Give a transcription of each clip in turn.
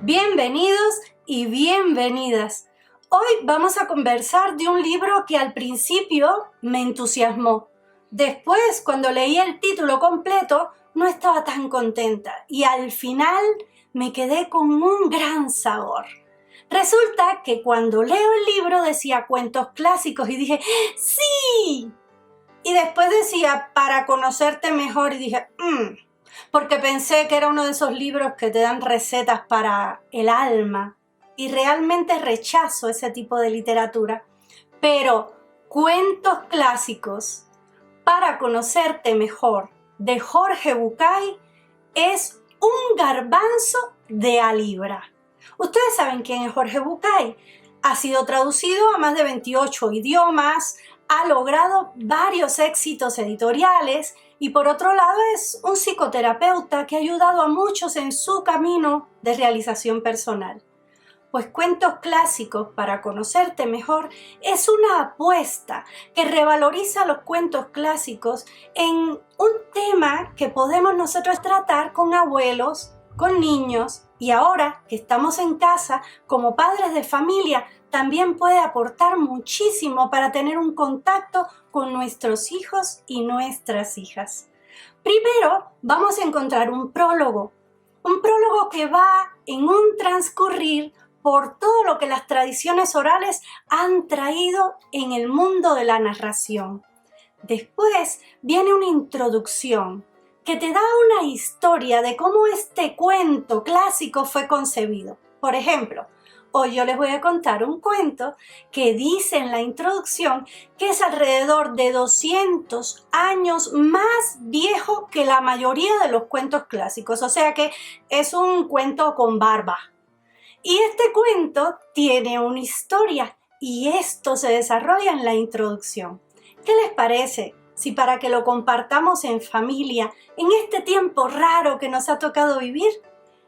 Bienvenidos y bienvenidas. Hoy vamos a conversar de un libro que al principio me entusiasmó. Después, cuando leí el título completo, no estaba tan contenta y al final me quedé con un gran sabor. Resulta que cuando leo el libro decía cuentos clásicos y dije ¡sí! Y después decía para conocerte mejor y dije porque pensé que era uno de esos libros que te dan recetas para el alma y realmente rechazo ese tipo de literatura. Pero cuentos clásicos para conocerte mejor de Jorge Bucay es un garbanzo de a libra. Ustedes saben quién es Jorge Bucay. Ha sido traducido a más de 28 idiomas, ha logrado varios éxitos editoriales y por otro lado es un psicoterapeuta que ha ayudado a muchos en su camino de realización personal. Pues Cuentos Clásicos para conocerte mejor es una apuesta que revaloriza los cuentos clásicos en un tema que podemos nosotros tratar con abuelos, con niños y ahora que estamos en casa como padres de familia también puede aportar muchísimo para tener un contacto con nuestros hijos y nuestras hijas. Primero vamos a encontrar un prólogo que va en un transcurrir por todo lo que las tradiciones orales han traído en el mundo de la narración. Después viene una introducción que te da una historia de cómo este cuento clásico fue concebido. Por ejemplo, hoy yo les voy a contar un cuento que dice en la introducción que es alrededor de 200 años más viejo que la mayoría de los cuentos clásicos, o sea que es un cuento con barba. Y este cuento tiene una historia y esto se desarrolla en la introducción. ¿Qué les parece si para que lo compartamos en familia, en este tiempo raro que nos ha tocado vivir,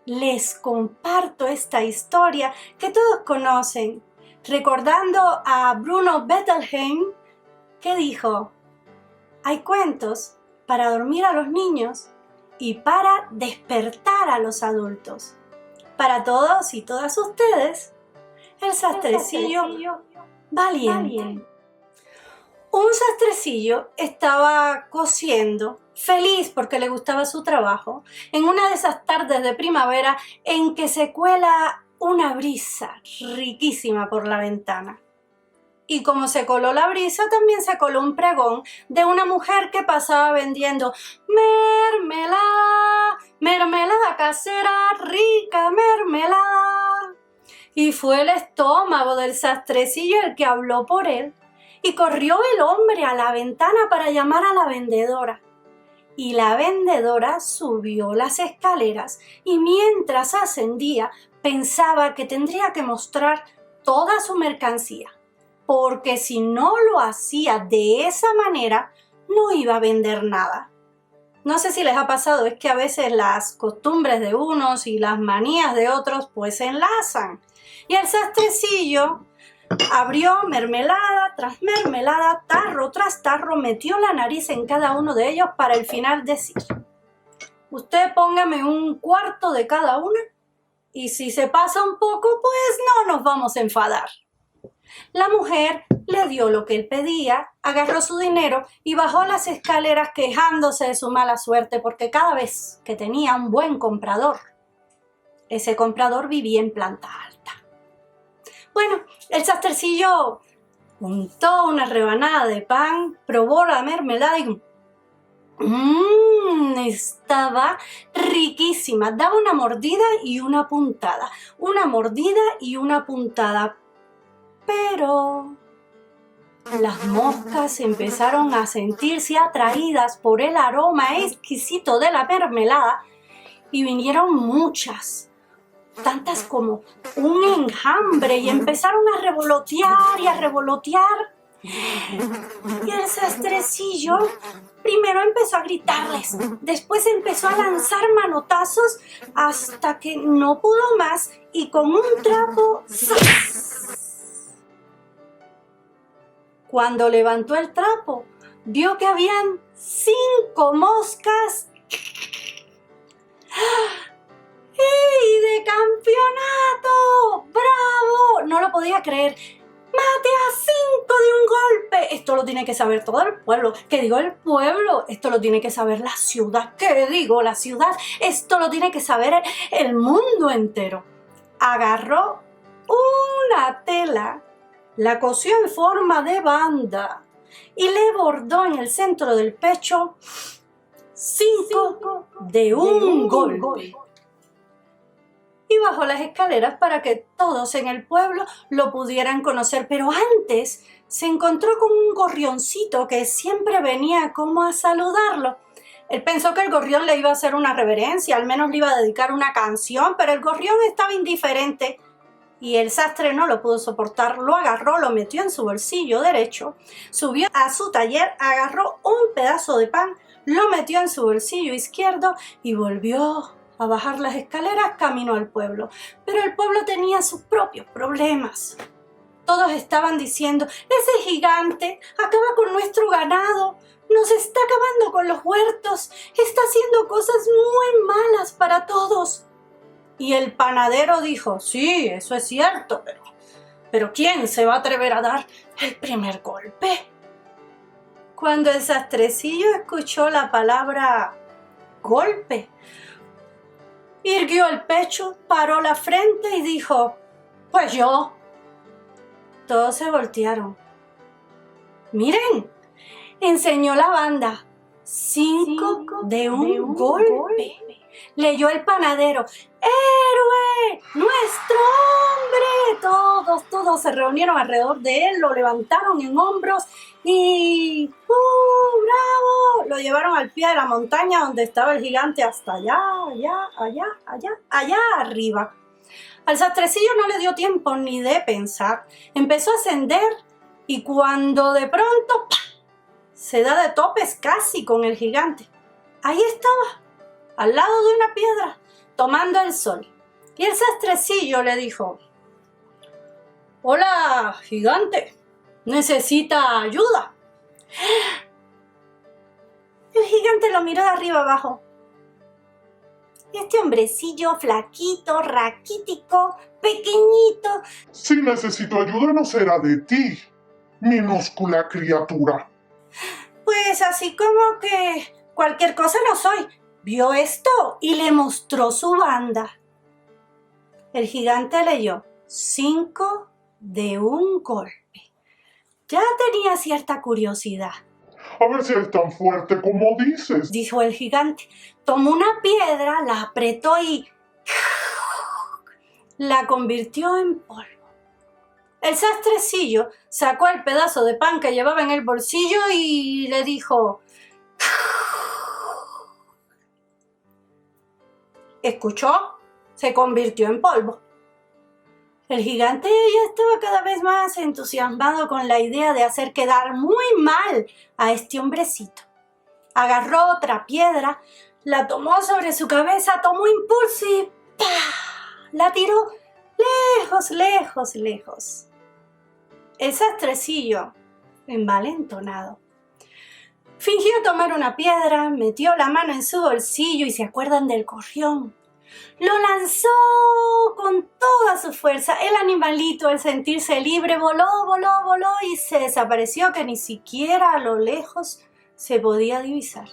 les comparto esta historia que todos conocen, recordando a Bruno Bettelheim, que dijo: hay cuentos para dormir a los niños y para despertar a los adultos. Para todos y todas ustedes, el sastrecillo valiente. Un sastrecillo estaba cosiendo, feliz porque le gustaba su trabajo, en una de esas tardes de primavera en que se cuela una brisa riquísima por la ventana. Y como se coló la brisa, también se coló un pregón de una mujer que pasaba vendiendo mermelada, mermelada casera, rica mermelada. Y fue el estómago del sastrecillo el que habló por él. Y corrió el hombre a la ventana para llamar a la vendedora. Y la vendedora subió las escaleras y mientras ascendía pensaba que tendría que mostrar toda su mercancía, porque si no lo hacía de esa manera no iba a vender nada. No sé si les ha pasado, es que a veces las costumbres de unos y las manías de otros pues se enlazan. Y el sastrecillo abrió mermelada tras mermelada, tarro tras tarro, metió la nariz en cada uno de ellos para al final decir: usted póngame un cuarto de cada una y si se pasa un poco, pues no nos vamos a enfadar. La mujer le dio lo que él pedía, agarró su dinero y bajó las escaleras quejándose de su mala suerte porque cada vez que tenía un buen comprador, ese comprador vivía en planta alta. Bueno, el sastrecillo untó una rebanada de pan, probó la mermelada y estaba riquísima. Daba una mordida y una puntada, una mordida y una puntada. Pero las moscas empezaron a sentirse atraídas por el aroma exquisito de la mermelada y vinieron muchas, tantas como un enjambre, y empezaron a revolotear y a revolotear. Y el sastrecillo primero empezó a gritarles, después empezó a lanzar manotazos hasta que no pudo más y con un trapo ¡zas! Cuando levantó el trapo, vio que habían 5 moscas. ¡Y de podía creer. ¡Mate a 5 de un golpe! Esto lo tiene que saber todo el pueblo. ¿Qué digo el pueblo? Esto lo tiene que saber la ciudad. ¿Qué digo la ciudad? Esto lo tiene que saber el mundo entero. Agarró una tela, la cosió en forma de banda y le bordó en el centro del pecho 5 de un golpe. Y bajó las escaleras para que todos en el pueblo lo pudieran conocer. Pero antes se encontró con un gorrioncito que siempre venía como a saludarlo. Él pensó que el gorrión le iba a hacer una reverencia, al menos le iba a dedicar una canción, pero el gorrión estaba indiferente. Y el sastre no lo pudo soportar, lo agarró, lo metió en su bolsillo derecho, subió a su taller, agarró un pedazo de pan, lo metió en su bolsillo izquierdo y volvió a bajar las escaleras camino al pueblo. Pero el pueblo tenía sus propios problemas. Todos estaban diciendo, ese gigante acaba con nuestro ganado, nos está acabando con los huertos, está haciendo cosas muy malas para todos. Y el panadero dijo, sí, eso es cierto, pero ¿quién se va a atrever a dar el primer golpe? Cuando el sastrecillo escuchó la palabra golpe, irguió el pecho, paró la frente y dijo, pues yo. Todos se voltearon. Miren, enseñó la banda, 5 de un golpe. Leyó el panadero, ¡héroe! ¡Nuestro hombre! Todos se reunieron alrededor de él, lo levantaron en hombros y ¡bravo! Lo llevaron al pie de la montaña donde estaba el gigante hasta allá arriba. Al sastrecillo no le dio tiempo ni de pensar. Empezó a ascender y cuando de pronto se da de topes casi con el gigante. Ahí estaba, al lado de una piedra, tomando el sol. Y el sastrecillo le dijo, hola, gigante, ¿necesita ayuda? El gigante lo miró de arriba abajo. Este hombrecillo flaquito, raquítico, pequeñito. Si necesito ayuda no será de ti, minúscula criatura. Pues así como que cualquier cosa no soy. Vio esto y le mostró su banda. El gigante leyó 5 de un golpe. Ya tenía cierta curiosidad. A ver si es tan fuerte como dices. Dijo el gigante. Tomó una piedra, la apretó y la convirtió en polvo. El sastrecillo sacó el pedazo de pan que llevaba en el bolsillo y le dijo, ¿escuchó? Se convirtió en polvo. El gigante ya estaba cada vez más entusiasmado con la idea de hacer quedar muy mal a este hombrecito. Agarró otra piedra, la tomó sobre su cabeza, tomó impulso y ¡pah! La tiró lejos, lejos, lejos. El sastrecillo, envalentonado, fingió tomar una piedra, metió la mano en su bolsillo y ¿se acuerdan del gorrión? Lo lanzó con toda su fuerza. El animalito, al sentirse libre, voló y se desapareció que ni siquiera a lo lejos se podía divisar.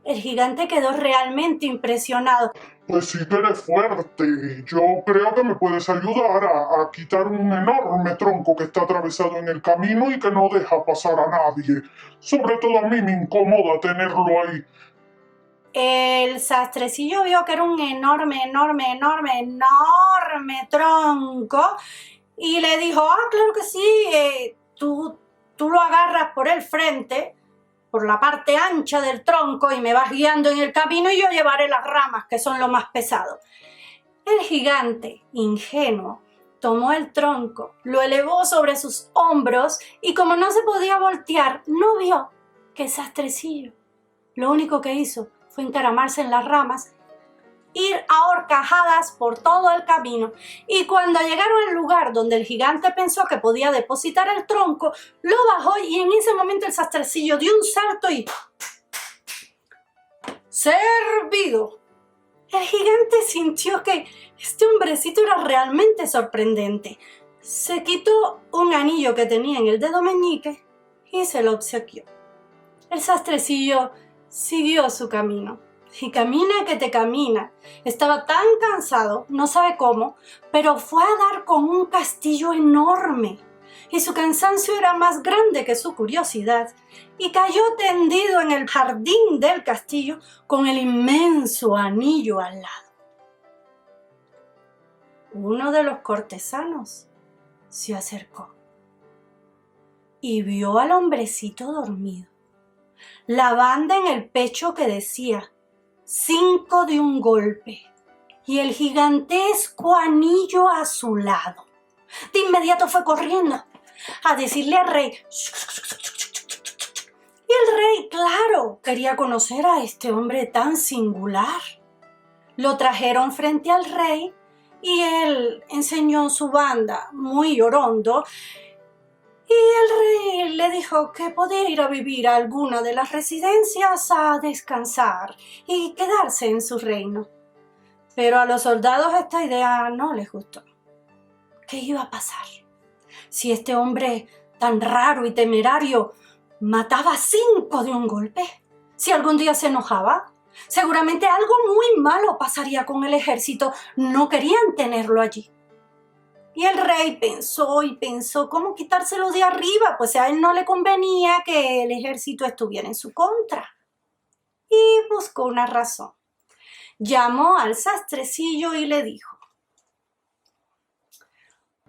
El gigante quedó realmente impresionado. Pues sí que eres fuerte. Yo creo que me puedes ayudar a quitar un enorme tronco que está atravesado en el camino y que no deja pasar a nadie. Sobre todo a mí me incomoda tenerlo ahí. El sastrecillo vio que era un enorme tronco y le dijo, claro que sí, tú lo agarras por el frente, por la parte ancha del tronco y me vas guiando en el camino y yo llevaré las ramas que son lo más pesado. El gigante, ingenuo, tomó el tronco, lo elevó sobre sus hombros y como no se podía voltear, no vio que el sastrecillo lo único que hizo fue encaramarse en las ramas, ir a horcajadas por todo el camino. Y cuando llegaron al lugar donde el gigante pensó que podía depositar el tronco, lo bajó y en ese momento el sastrecillo dio un salto y ¡servido! El gigante sintió que este hombrecito era realmente sorprendente. Se quitó un anillo que tenía en el dedo meñique y se lo obsequió. El sastrecillo siguió su camino. Y camina que te camina. Estaba tan cansado, no sabe cómo, pero fue a dar con un castillo enorme. Y su cansancio era más grande que su curiosidad. Y cayó tendido en el jardín del castillo con el inmenso anillo al lado. Uno de los cortesanos se acercó y vio al hombrecito dormido. La banda en el pecho que decía 5 de un golpe y el gigantesco anillo a su lado. De inmediato fue corriendo a decirle al rey. Y el rey, claro, quería conocer a este hombre tan singular. Lo trajeron frente al rey y él enseñó su banda muy orondo. Y el rey le dijo que podía ir a vivir a alguna de las residencias a descansar y quedarse en su reino. Pero a los soldados esta idea no les gustó. ¿Qué iba a pasar si este hombre tan raro y temerario mataba 5 de un golpe? Si algún día se enojaba, seguramente algo muy malo pasaría con el ejército. No querían tenerlo allí. Y el rey pensó y pensó cómo quitárselo de arriba, pues a él no le convenía que el ejército estuviera en su contra. Y buscó una razón. Llamó al sastrecillo y le dijo: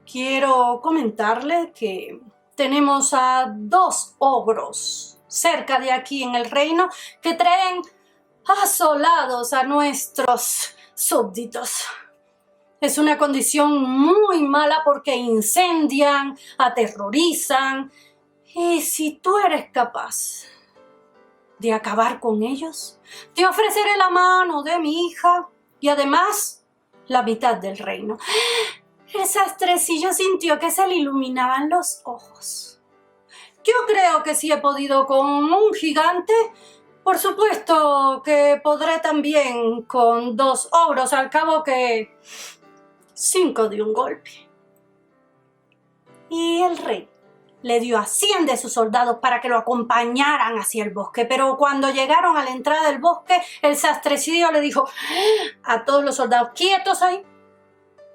quiero comentarle que tenemos a 2 ogros cerca de aquí en el reino que traen asolados a nuestros súbditos. Es una condición muy mala porque incendian, aterrorizan. Y si tú eres capaz de acabar con ellos, te ofreceré la mano de mi hija y además la mitad del reino. El sastrecillo sintió que se le iluminaban los ojos. Yo creo que si he podido con un gigante, por supuesto que podré también con 2 ogros, al cabo que 5 de un golpe. Y el rey le dio a 100 de sus soldados para que lo acompañaran hacia el bosque. Pero cuando llegaron a la entrada del bosque, el sastrecillo le dijo a todos los soldados: quietos ahí,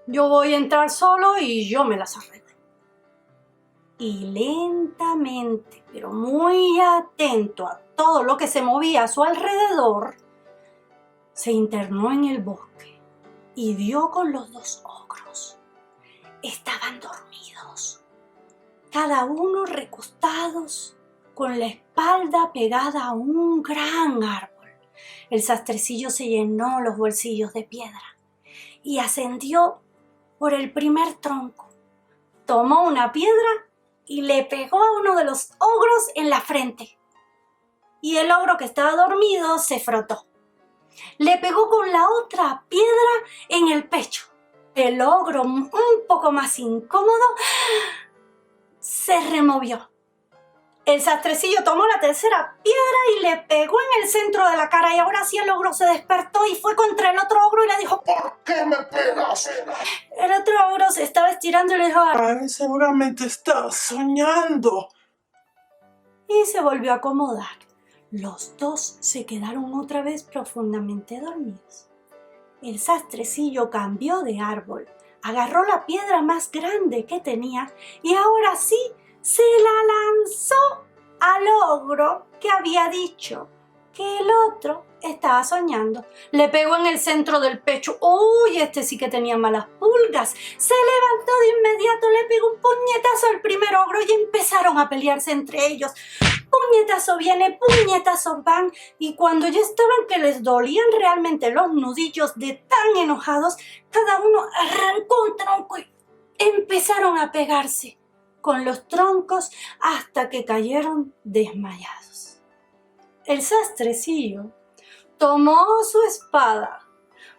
yo voy a entrar solo y yo me las arreglo. Y lentamente, pero muy atento a todo lo que se movía a su alrededor, se internó en el bosque y dio con los 2 ogros. Estaban dormidos, cada uno recostados con la espalda pegada a un gran árbol. El sastrecillo se llenó los bolsillos de piedra y ascendió por el primer tronco. Tomó una piedra y le pegó a uno de los ogros en la frente. Y el ogro que estaba dormido se frotó. Le pegó con la otra piedra en el pecho. El ogro, un poco más incómodo, se removió. El sastrecillo tomó la tercera piedra y le pegó en el centro de la cara. Y ahora sí el ogro se despertó y fue contra el otro ogro y le dijo: ¿Por qué me pegas? El otro ogro se estaba estirando y le dijo: Ay, seguramente estás soñando. y se volvió a acomodar. Los 2 se quedaron otra vez profundamente dormidos. El sastrecillo cambió de árbol, agarró la piedra más grande que tenía y ahora sí se la lanzó al ogro que había dicho que el otro estaba soñando. Le pegó en el centro del pecho. ¡Uy! Este sí que tenía malas pulgas. Se levantó de inmediato, le pegó un puñetazo al primer ogro y empezaron a pelearse entre ellos. Puñetazo viene, puñetazos van, y cuando ya estaban que les dolían realmente los nudillos de tan enojados, cada uno arrancó un tronco y empezaron a pegarse con los troncos hasta que cayeron desmayados. El sastrecillo tomó su espada,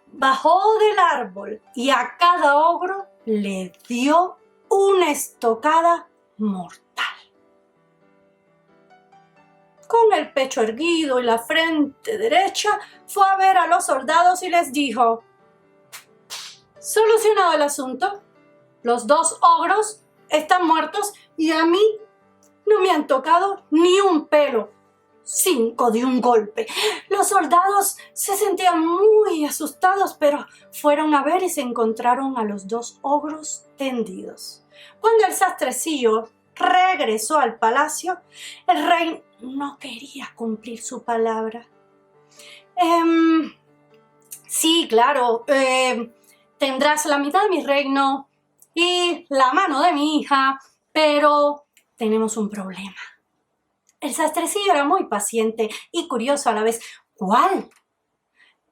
bajó del árbol y a cada ogro le dio una estocada mortal. Con el pecho erguido y la frente derecha, fue a ver a los soldados y les dijo: ¿solucionado el asunto? Los 2 ogros están muertos y a mí no me han tocado ni un pelo. 5 de un golpe. Los soldados se sentían muy asustados, pero fueron a ver y se encontraron a los 2 ogros tendidos. Cuando el sastrecillo regresó al palacio, el rey no quería cumplir su palabra. Sí, claro, tendrás la mitad de mi reino y la mano de mi hija, pero tenemos un problema. El sastrecillo era muy paciente y curioso a la vez. ¿Cuál?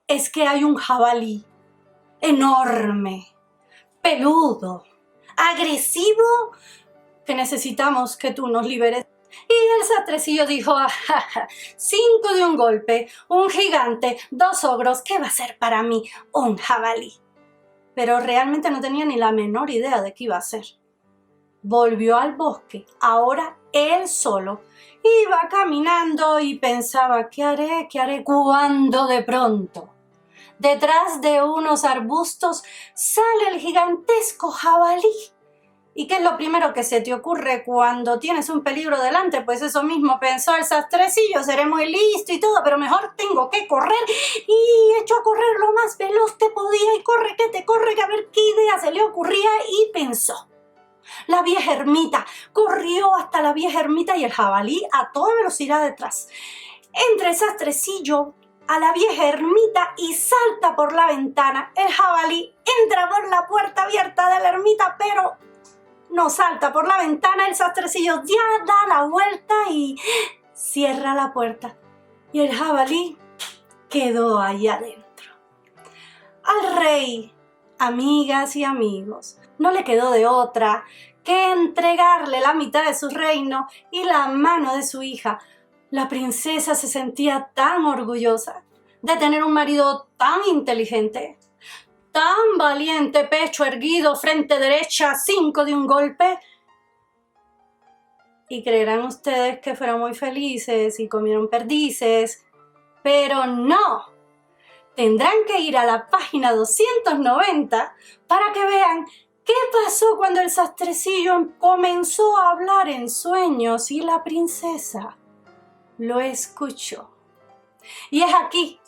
Es que hay un jabalí enorme, peludo, agresivo, que necesitamos que tú nos liberes. Y el sastrecillo dijo, 5 de un golpe, un gigante, 2 ogros, ¿qué va a ser para mí un jabalí? Pero realmente no tenía ni la menor idea de qué iba a ser. Volvió al bosque, ahora él solo. Iba caminando y pensaba, ¿qué haré? ¿Qué haré? Cuando de pronto, detrás de unos arbustos, sale el gigantesco jabalí. ¿Y qué es lo primero que se te ocurre cuando tienes un peligro delante? Pues eso mismo pensó el sastrecillo, seré muy listo y todo, pero mejor tengo que correr. Y echó a correr lo más veloz que podía y corre, que te corre, que a ver qué idea se le ocurría y pensó. La vieja ermita, corrió hasta la vieja ermita y el jabalí a toda velocidad detrás. Entra el sastrecillo a la vieja ermita y salta por la ventana. El jabalí entra por la puerta abierta de la ermita, pero no salta por la ventana. El sastrecillo ya da la vuelta y cierra la puerta. Y el jabalí quedó ahí adentro. Al rey, amigas y amigos, no le quedó de otra que entregarle la mitad de su reino y la mano de su hija. La princesa se sentía tan orgullosa de tener un marido tan inteligente, tan valiente, pecho erguido, frente derecha, 5 de un golpe. Y creerán ustedes que fueron muy felices y comieron perdices, pero no. Tendrán que ir a la página 290 para que vean qué pasó cuando el sastrecillo comenzó a hablar en sueños y la princesa lo escuchó. Y es aquí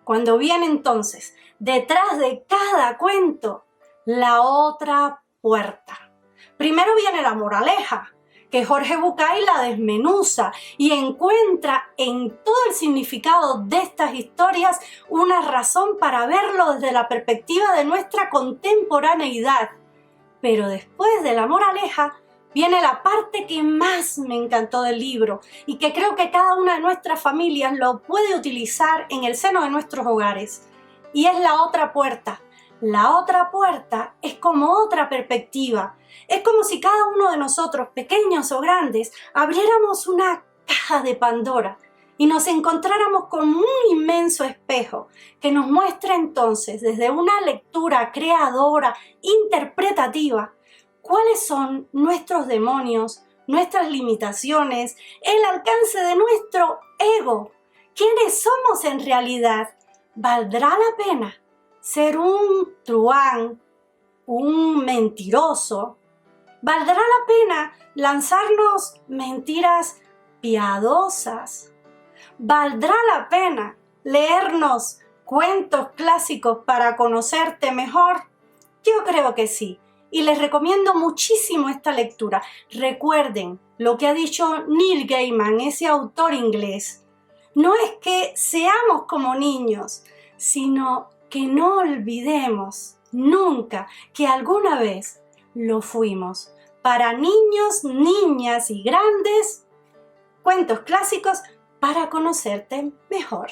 cuando viene entonces, detrás de cada cuento, la otra puerta. Primero viene la moraleja, que Jorge Bucay la desmenuza y encuentra en todo el significado de estas historias una razón para verlo desde la perspectiva de nuestra contemporaneidad. Pero después de la moraleja viene la parte que más me encantó del libro y que creo que cada una de nuestras familias lo puede utilizar en el seno de nuestros hogares. Y es la otra puerta. La otra puerta es como otra perspectiva. Es como si cada uno de nosotros, pequeños o grandes, abriéramos una caja de Pandora y nos encontráramos con un inmenso espejo que nos muestra entonces, desde una lectura creadora, interpretativa, cuáles son nuestros demonios, nuestras limitaciones, el alcance de nuestro ego. ¿Quiénes somos en realidad? ¿Valdrá la pena ser un truán, un mentiroso? ¿Valdrá la pena lanzarnos mentiras piadosas? ¿Valdrá la pena leernos cuentos clásicos para conocerte mejor? Yo creo que sí. Y les recomiendo muchísimo esta lectura. Recuerden lo que ha dicho Neil Gaiman, ese autor inglés. No es que seamos como niños, sino que no olvidemos nunca que alguna vez lo fuimos. Para niños, niñas y grandes, cuentos clásicos para conocerte mejor.